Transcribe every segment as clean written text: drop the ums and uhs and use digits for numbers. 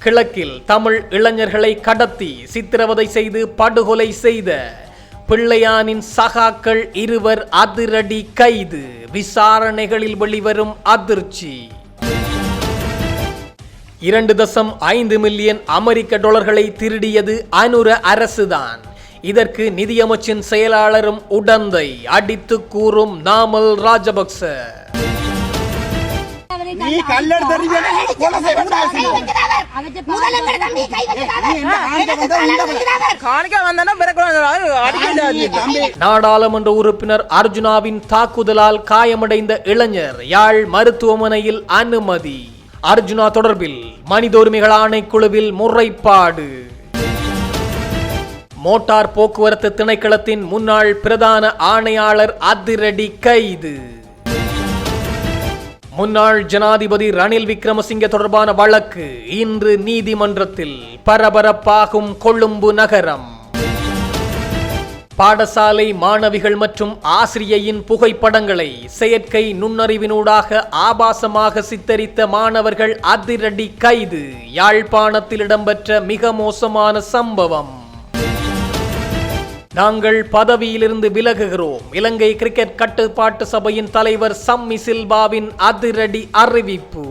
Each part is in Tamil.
கிழக்கில் தமிழ் இளைஞர்களை கடத்தி சித்திரவதை செய்து படுகொலை செய்த பிள்ளையானின் சகாக்கள் 2 அதிரடி கைது. விசாரணைகளில் வெளிவரும் அதிர்ச்சி. 2.5 மில்லியன் அமெரிக்க டாலர்களை திருடியது அனுர அரசுதான். இதற்கு நிதியமைச்சின் செயலாளரும் உடந்தை அடித்து கூறும் நாமல் ராஜபக்ச. நாடாளுமன்ற உறுப்பினர் அர்ஜுனாவின் தாக்குதலால் காயமடைந்த இளைஞர் யாழ் மருத்துவமனையில் அனுமதி. அர்ஜுனா தொடர்பில் மனித உரிமைகள் ஆணைக்குழுவில் முறைப்பாடு. மோட்டார் போக்குவரத்து திணைக்களத்தின் முன்னாள் பிரதான ஆணையாளர் அதிரடி கைது. முன்னாள் ஜனாதிபதி ரணில் விக்ரமசிங்க தொடர்பான வழக்கு இன்று நீதிமன்றத்தில். பரபரப்பாகும் கொழும்பு நகரம். பாடசாலை மாணவிகள் மற்றும் ஆசிரியையின் புகைப்படங்களை செயற்கை நுண்ணறிவினூடாக ஆபாசமாக சித்தரித்த மாணவர்கள் அதிரடி கைது. யாழ்ப்பாணத்தில் இடம்பெற்ற மிக மோசமான சம்பவம். நாங்கள் பதவியிலிருந்து விலகுகிறோம். இலங்கை கிரிக்கெட் கட்டுப்பாட்டு சபையின் தலைவர் சம்மி சில்வாவின் அதிரடி அறிவிப்பு.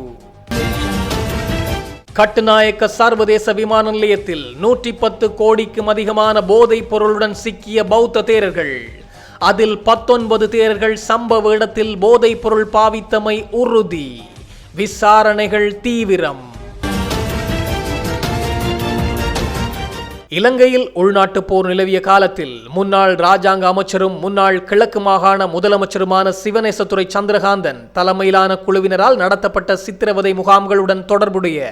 கட்டுநாயக்க சர்வதேச விமான நிலையத்தில் 110 கோடிக்கும் அதிகமான போதைப் பொருளுடன் சிக்கிய பௌத்த தேரர்கள். அதில் 19 தேரர்கள் சம்பவ இடத்தில் போதைப் பொருள் பாவித்தமை உறுதி. விசாரணைகள் தீவிரம். இலங்கையில் உள்நாட்டு போர் நிலவிய காலத்தில் முன்னாள் ராஜாங்க அமைச்சரும் முன்னாள் கிழக்கு மாகாண முதலமைச்சருமான சிவனேசத்துறை சந்திரகாந்தன் தலைமையிலான குழுவினரால் நடத்தப்பட்ட சித்திரவதை முகாம்களுடன் தொடர்புடைய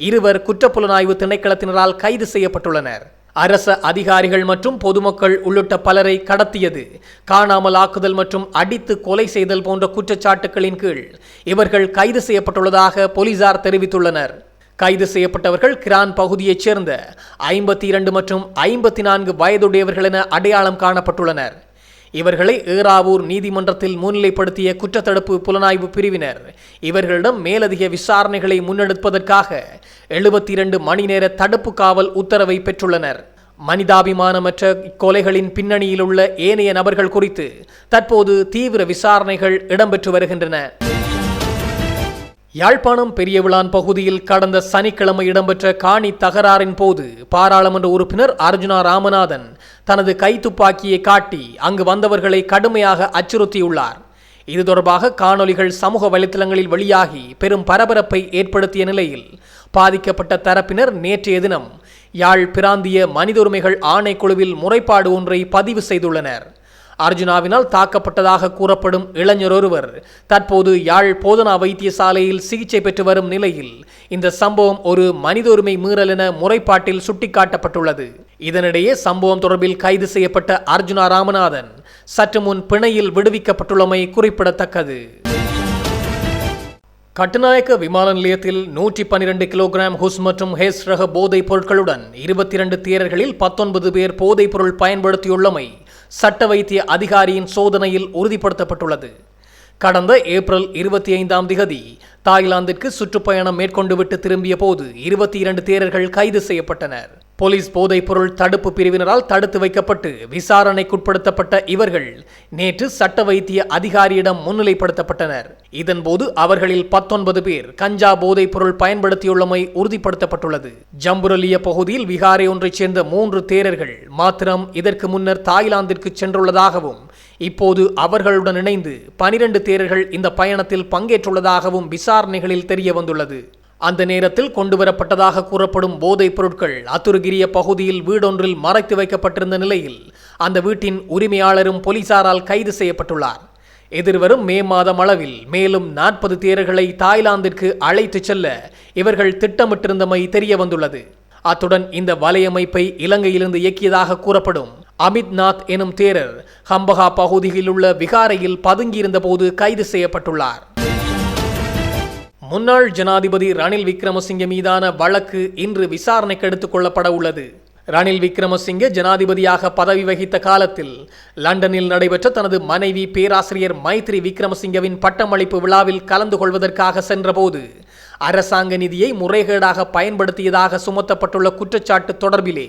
2 குற்றப்புலனாய்வு திணைக்களத்தினரால் கைது செய்யப்பட்டுள்ளனர். அரச அதிகாரிகள் மற்றும் பொதுமக்கள் உள்ளிட்ட பலரை கடத்தியது, காணாமல் ஆக்குதல் மற்றும் அடித்து கொலை செய்தல் போன்ற குற்றச்சாட்டுகளின் கீழ் இவர்கள் கைது செய்யப்பட்டுள்ளதாக போலீசார் தெரிவித்துள்ளனர். கைது செய்யப்பட்டவர்கள் கிரான் பகுதியைச் சேர்ந்த 52 மற்றும் 54 வயதுடையவர்கள் என அடையாளம் காணப்பட்டுள்ளனர். இவர்களை ஏறாவூர் நீதிமன்றத்தில் முன்னிலைப்படுத்திய குற்றத்தடுப்பு புலனாய்வு பிரிவினர் இவர்களிடம் மேலதிக விசாரணைகளை முன்னெடுப்பதற்காக 72 மணி நேர தடுப்பு காவல் உத்தரவை பெற்றுள்ளனர். மனிதாபிமானமற்ற இக்கொலைகளின் பின்னணியில் உள்ள ஏனைய நபர்கள் குறித்து தற்போது தீவிர விசாரணைகள் இடம்பெற்று வருகின்றன. யாழ்ப்பாணம் பெரியவிளான் பகுதியில் கடந்த சனிக்கிழமை இடம்பெற்ற காணி தகராறின் போது பாராளுமன்ற உறுப்பினர் அர்ஜுனா ராமநாதன் தனது கைத்துப்பாக்கியை காட்டி அங்கு வந்தவர்களை கடுமையாக அச்சுறுத்தியுள்ளார். இது தொடர்பாக காணொலிகள் சமூக வலைத்தளங்களில் வெளியாகி பெரும் பரபரப்பை ஏற்படுத்திய நிலையில் பாதிக்கப்பட்ட தரப்பினர் நேற்றைய தினம் யாழ் பிராந்திய மனித உரிமைகள் ஆணைக்குழுவில் முறைப்பாடு ஒன்றை பதிவு செய்துள்ளனர். அர்ஜுனாவினால் தாக்கப்பட்டதாக கூறப்படும் இளைஞர் ஒருவர் தற்போது யாழ் போதனா வைத்தியசாலையில் சிகிச்சை பெற்று வரும் நிலையில் இந்த சம்பவம் ஒரு மனித உரிமை மீறல் என முறைப்பாட்டில் சுட்டிக்காட்டப்பட்டுள்ளது. இதனிடையே சம்பவம் தொடர்பில் கைது செய்யப்பட்ட அர்ஜுனா ராமநாதன் சற்று முன் பிணையில் விடுவிக்கப்பட்டுள்ளமை குறிப்பிடத்தக்கது. கட்டுநாயக்க விமான நிலையத்தில் 112 கிலோகிராம் ஹுஸ் மற்றும் ஹெஸ் ரக போதைப் பொருட்களுடன் 22 தேரர்களில் 19 பேர் போதைப் பொருள் பயன்படுத்தியுள்ளமை சட்ட வைத்திய அதிகாரியின் சோதனையில் உறுதிப்படுத்தப்பட்டுள்ளது. கடந்த ஏப்ரல் 25ஆம் திகதி தாய்லாந்திற்கு சுற்றுப்பயணம் மேற்கொண்டு விட்டு திரும்பிய போது 22 தேரர்கள் கைது செய்யப்பட்டனர். போலீஸ் போதைப் பொருள் தடுப்பு பிரிவினரால் தடுத்து வைக்கப்பட்டு விசாரணைக்குட்படுத்தப்பட்ட இவர்கள் நேற்று சட்ட வைத்திய அதிகாரியிடம் முன்னிலைப்படுத்தப்பட்டனர். இதன்போது அவர்களில் 19 பேர் கஞ்சா போதைப் பொருள் பயன்படுத்தியுள்ளமை உறுதிப்படுத்தப்பட்டுள்ளது. ஜம்புரலிய பகுதியில் விகாரை ஒன்றைச் சேர்ந்த 3 தேரர்கள் மாத்திரம் இதற்கு முன்னர் தாய்லாந்திற்கு சென்றுள்ளதாகவும் இப்போது அவர்களுடன் இணைந்து 12 தேரர்கள் இந்த பயணத்தில் பங்கேற்றுள்ளதாகவும் விசாரணைகளில் தெரிய வந்துள்ளது. அந்த நேரத்தில் கொண்டுவரப்பட்டதாக கூறப்படும் போதைப் பொருட்கள் அத்துருகிரிய பகுதியில் வீடொன்றில் மறைத்து வைக்கப்பட்டிருந்த நிலையில் அந்த வீட்டின் உரிமையாளரும் போலீசாரால் கைது செய்யப்பட்டுள்ளார். எதிர்வரும் மே மாதம் அளவில் மேலும் 40 தேரர்களை தாய்லாந்திற்கு அழைத்துச் செல்ல இவர்கள் திட்டமிட்டிருந்தமை தெரிய வந்துள்ளது. அத்துடன் இந்த வலையமைப்பை இலங்கையிலிருந்து இயக்கியதாக கூறப்படும் அமித்நாத் எனும் தேரர் ஹம்பகா பகுதியில் உள்ள விகாரையில் பதுங்கியிருந்த போது கைது செய்யப்பட்டுள்ளார். முன்னாள் ஜனாதிபதி ரணில் விக்ரமசிங்க மீதான வழக்கு இன்று விசாரணைக்கு எடுத்துக் கொள்ளப்பட உள்ளது. ரணில் விக்ரமசிங்கே ஜனாதிபதியாக பதவி வகித்த காலத்தில் லண்டனில் நடைபெற்ற தனது மனைவி பேராசிரியர் மைத்ரி விக்ரமசிங்கவின் பட்டமளிப்பு விழாவில் கலந்து கொள்வதற்காக சென்றபோது அரசாங்க நிதியை முறைகேடாக பயன்படுத்தியதாக சுமத்தப்பட்டுள்ள குற்றச்சாட்டு தொடர்பிலே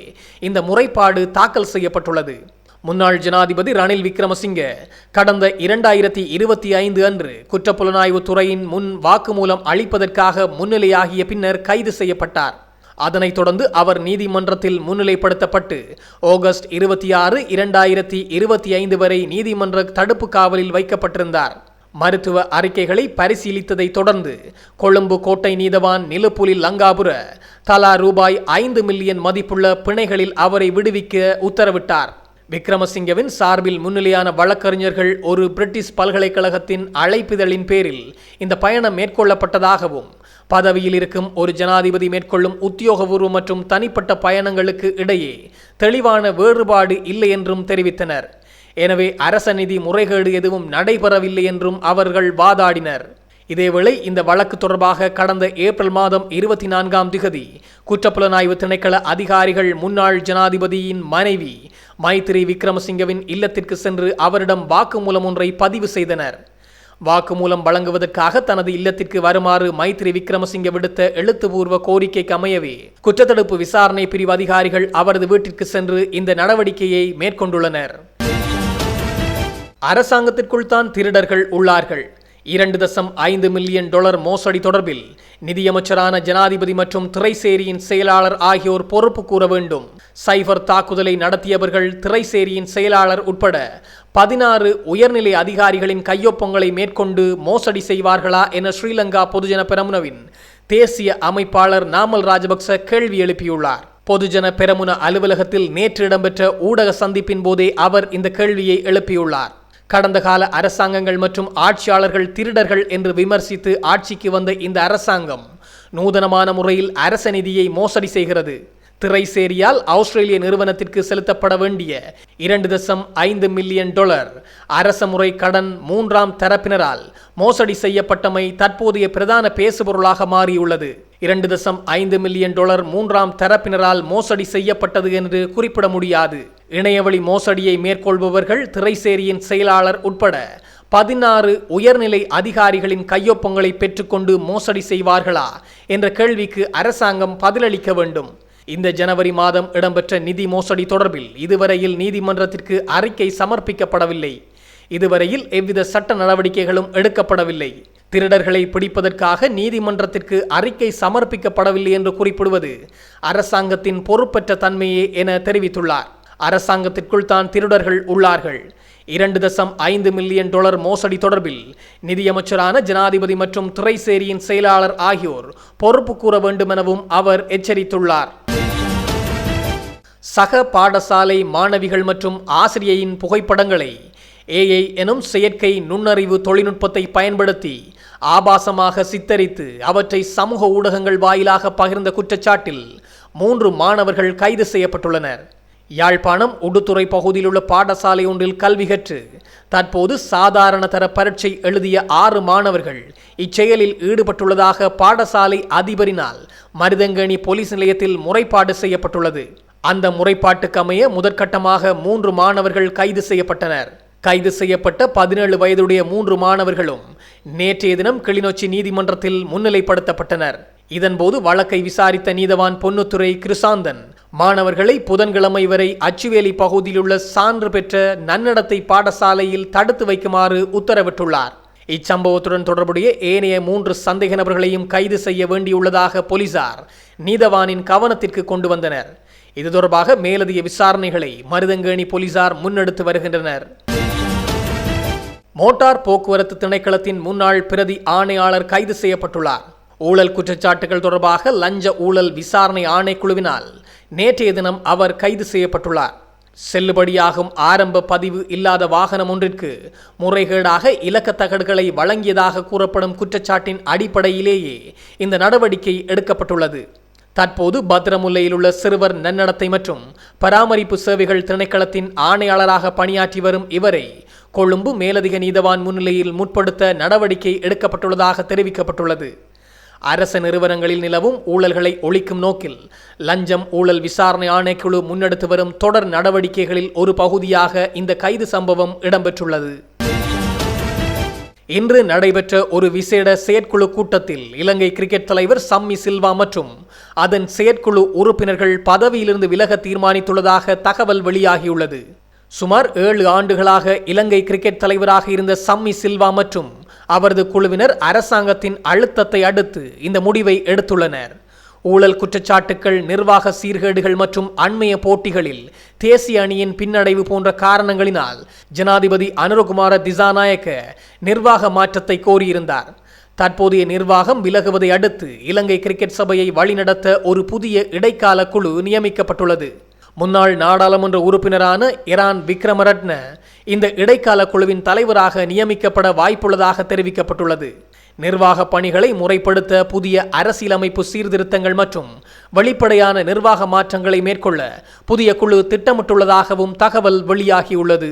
இந்த முறைப்பாடு தாக்கல் செய்யப்பட்டுள்ளது. முன்னாள் ஜனாதிபதி ரணில் விக்ரமசிங்கே கடந்த 2025 அன்று குற்றப்புலனாய்வு துறையின் முன் வாக்குமூலம் அளிப்பதற்காக முன்னிலையாகிய பின்னர் கைது செய்யப்பட்டார். அதனைத் தொடர்ந்து அவர் நீதிமன்றத்தில் முன்னிலைப்படுத்தப்பட்டு ஆகஸ்ட் 26, 2025 வரை நீதிமன்ற தடுப்பு காவலில் வைக்கப்பட்டிருந்தார். மருத்துவ அறிக்கைகளை பரிசீலித்ததை தொடர்ந்து கொழும்பு கோட்டை நீதவான் நிலுப்புலி லங்காபுர தலா ரூபாய் 5 மில்லியன் மதிப்புள்ள பிணைகளில் அவரை விடுவிக்க உத்தரவிட்டார். விக்ரமசிங்கவின் சார்பில் முன்னிலையான வழக்கறிஞர்கள் ஒரு பிரிட்டிஷ் பல்கலைக்கழகத்தின் அழைப்பிதழின் பேரில் இந்த பயணம் மேற்கொள்ளப்பட்டதாகவும் பதவியில் இருக்கும் ஒரு ஜனாதிபதி மேற்கொள்ளும் உத்தியோகபூர்வ மற்றும் தனிப்பட்ட பயணங்களுக்கு இடையே தெளிவான வேறுபாடு இல்லை என்றும் தெரிவித்தனர். எனவே அரச நிதி முறைகேடு எதுவும் நடைபெறவில்லை என்றும் அவர்கள் வாதாடினர். இதேவேளை இந்த வழக்கு தொடர்பாக கடந்த ஏப்ரல் மாதம் 24ஆம் திகதி குற்றப்புலனாய்வு திணைக்கள அதிகாரிகள் முன்னாள் ஜனாதிபதியின் மனைவி மைத்ரி விக்ரமசிங்கவின் இல்லத்திற்கு சென்று அவரிடம் வாக்குமூலம் ஒன்றை பதிவு செய்தனர். வாக்குமூலம் வழங்குவதற்காக தனது இல்லத்திற்கு வருமாறு மைத்ரி விக்ரமசிங்கே விடுத்த எழுத்துப்பூர்வ கோரிக்கைக்கு அமையவே குற்றத்தடுப்பு விசாரணை பிரிவு அதிகாரிகள் அவரது வீட்டிற்கு சென்று இந்த நடவடிக்கையை மேற்கொண்டுள்ளனர். அரசாங்கத்திற்குள் தான் திருடர்கள் உள்ளார்கள். $2.5 மில்லியன் மோசடி தொடர்பில் நிதியமைச்சரான ஜனாதிபதி மற்றும் திரைசேரியின் செயலாளர் ஆகியோர் பொறுப்பு கூற வேண்டும். சைபர் தாக்குதலை நடத்தியவர்கள் திரைசேரியின் செயலாளர் உட்பட 16 உயர்நிலை அதிகாரிகளின் கையொப்பங்களை மேற்கொண்டு மோசடி செய்வார்களா என ஸ்ரீலங்கா பொதுஜன பெரமுனவின் தேசிய அமைப்பாளர் நாமல் ராஜபக்ச கேள்வி எழுப்பியுள்ளார். பொதுஜன பெரமுன அலுவலகத்தில் நேற்று இடம்பெற்ற ஊடக சந்திப்பின் போதே அவர் இந்த கேள்வியை எழுப்பியுள்ளார். கடந்த கால அரசாங்கங்கள் மற்றும் ஆட்சியாளர்கள் திருடர்கள் என்று விமர்சித்து ஆட்சிக்கு வந்த இந்த அரசாங்கம் நூதனமான முறையில் அரச நிதியை மோசடி செய்கிறது. திரைசேரியால் ஆஸ்திரேலிய நிறுவனத்திற்கு செலுத்தப்பட வேண்டிய $2.5 மில்லியன் அரச முறை கடன் 3ஆம் தரப்பினரால் மோசடி செய்யப்பட்டமை தற்போதைய பிரதான பேசுபொருளாக மாறியுள்ளது. $2.5 மில்லியன் 3ஆம் தரப்பினரால் மோசடி செய்யப்பட்டது என்று குறிப்பிட முடியாது. இணையவழி மோசடியை மேற்கொள்பவர்கள் திரைசேரியின் செயலாளர் உட்பட 16 உயர்நிலை அதிகாரிகளின் கையொப்பங்களை பெற்றுக்கொண்டு மோசடி செய்வார்களா என்ற கேள்விக்கு அரசாங்கம் பதிலளிக்க வேண்டும். இந்த ஜனவரி மாதம் இடம்பெற்ற நிதி மோசடி தொடர்பில் இதுவரையில் நீதிமன்றத்திற்கு அறிக்கை சமர்ப்பிக்கப்படவில்லை. இதுவரையில் எவ்வித சட்ட நடவடிக்கைகளும் எடுக்கப்படவில்லை. திருடர்களை பிடிப்பதற்காக நீதிமன்றத்திற்கு அறிக்கை சமர்ப்பிக்கப்படவில்லை என்று குறிப்பிடுவது அரசாங்கத்தின் பொறுப்பற்ற தன்மையே என தெரிவித்துள்ளார். அரசாங்கத்திற்குள் தான் திருடர்கள் உள்ளார்கள். $2.5 மில்லியன் மோசடி தொடர்பில் நிதியமைச்சரான ஜனாதிபதி மற்றும் திரைசேரியின் செயலாளர் ஆகியோர் பொறுப்பு கூற வேண்டும் எனவும் அவர் எச்சரித்துள்ளார். சக பாடசாலை மாணவிகள் மற்றும் ஆசிரியையின் புகைப்படங்களை AI எனும் செயற்கை நுண்ணறிவு தொழில்நுட்பத்தை பயன்படுத்தி ஆபாசமாக சித்தரித்து அவற்றை சமூக ஊடகங்கள் வாயிலாக பகிர்ந்த குற்றச்சாட்டில் 3 மாணவர்கள் கைது செய்யப்பட்டுள்ளனர். யாழ்ப்பாணம் உடுத்துறை பகுதியில் உள்ள பாடசாலை ஒன்றில் கல்வி கற்று தற்போது சாதாரண தர பரீட்சை எழுதிய 6 மாணவர்கள் இச்செயலில் ஈடுபட்டுள்ளதாக பாடசாலை அதிபரினால் மருதங்கேணி போலீஸ் நிலையத்தில் முறைப்பாடு செய்யப்பட்டுள்ளது. அந்த முறைப்பாட்டுக்கு அமைய முதற்கட்டமாக 3 மாணவர்கள் கைது செய்யப்பட்டனர். கைது செய்யப்பட்ட 17 வயதுடைய 3 மாணவர்களும் நேற்றைய தினம் கிளிநொச்சி நீதிமன்றத்தில் முன்னிலைப்படுத்தப்பட்டனர். இதன்போது வழக்கை விசாரித்த நீதவான் பொன்னுத்துறை கிருசாந்தன் மாணவர்களை புதன்கிழமை வரை அச்சுவேலி பகுதியில் உள்ள சான்று பெற்ற நன்னடத்தை பாடசாலையில் தடுத்து வைக்குமாறு உத்தரவிட்டுள்ளார். இச்சம்பவத்துடன் தொடர்புடைய ஏனைய 3 சந்தேக நபர்களையும் கைது செய்ய வேண்டியுள்ளதாக போலீசார் நீதவானின் கவனத்திற்கு கொண்டு வந்தனர். இது தொடர்பாக மேலதிக விசாரணைகளை மருதங்கேணி போலீசார் முன்னெடுத்து வருகின்றனர். மோட்டார் போக்குவரத்து திணைக்களத்தின் முன்னாள் பிரதி ஆணையாளர் கைது செய்யப்பட்டுள்ளார். ஊழல் குற்றச்சாட்டுகள் தொடர்பாக லஞ்ச ஊழல் விசாரணை ஆணைக்குழுவினால் நேற்றைய தினம் அவர் கைது செய்யப்பட்டுள்ளார். செல்லுபடியாகும் ஆரம்ப பதிவு இல்லாத வாகனம் ஒன்றிற்கு முறைகேடாக இலக்க தகடுகளை வழங்கியதாக கூறப்படும் குற்றச்சாட்டின் அடிப்படையிலேயே இந்த நடவடிக்கை எடுக்கப்பட்டுள்ளது. தற்போது பத்திரமுல்லையில் உள்ள சிறுவர் நன்னடத்தை மற்றும் பராமரிப்பு சேவைகள் திணைக்களத்தின் ஆணையாளராக பணியாற்றி வரும் இவரை கொழும்பு மேலதிக நீதவான் முன்னிலையில் முற்படுத்த நடவடிக்கை எடுக்கப்பட்டுள்ளதாக தெரிவிக்கப்பட்டுள்ளது. அரச நிறுவனங்களில் நிலவும் ஊழல்களை ஒழிக்கும் நோக்கில் லஞ்சம் ஊழல் விசாரணை ஆணைக்குழு முன்னெடுத்து வரும் தொடர் நடவடிக்கைகளில் ஒரு பகுதியாக இந்த கைது சம்பவம் இடம்பெற்றுள்ளது. இன்று நடைபெற்ற ஒரு விசேட செயற்குழு கூட்டத்தில் இலங்கை கிரிக்கெட் தலைவர் சம்மி சில்வா மற்றும் அதன் செயற்குழு உறுப்பினர்கள் பதவியிலிருந்து விலக தீர்மானித்துள்ளதாக தகவல் வெளியாகியுள்ளது. சுமார் 7 ஆண்டுகளாக இலங்கை கிரிக்கெட் தலைவராக இருந்த சம்மி சில்வா மற்றும் அவரது குழுவினர் அரசாங்கத்தின் அழுத்தத்தை அடுத்து இந்த முடிவை எடுத்துள்ளனர். ஊழல் குற்றச்சாட்டுக்கள், நிர்வாக சீர்கேடுகள் மற்றும் அண்மைய போட்டிகளில் தேசிய அணியின் பின்னடைவு போன்ற காரணங்களினால் ஜனாதிபதி அனுரகுமார திசாநாயக்க நிர்வாக மாற்றத்தை கோரியிருந்தார். தற்போதைய நிர்வாகம் விலகுவதை அடுத்து இலங்கை கிரிக்கெட் சபையை வழிநடத்த ஒரு புதிய இடைக்கால குழு நியமிக்கப்பட்டுள்ளது. முன்னாள் நாடாளுமன்ற உறுப்பினரான இரான் விக்ரமரட்ன இந்த இடைக்கால குழுவின் தலைவராக நியமிக்கப்பட வாய்ப்புள்ளதாக தெரிவிக்கப்பட்டுள்ளது. நிர்வாக பணிகளை முறைப்படுத்த புதிய அரசியலமைப்பு சீர்திருத்தங்கள் மற்றும் வெளிப்படையான நிர்வாக மாற்றங்களை மேற்கொள்ள புதிய குழு திட்டமிட்டுள்ளதாகவும் தகவல் வெளியாகியுள்ளது.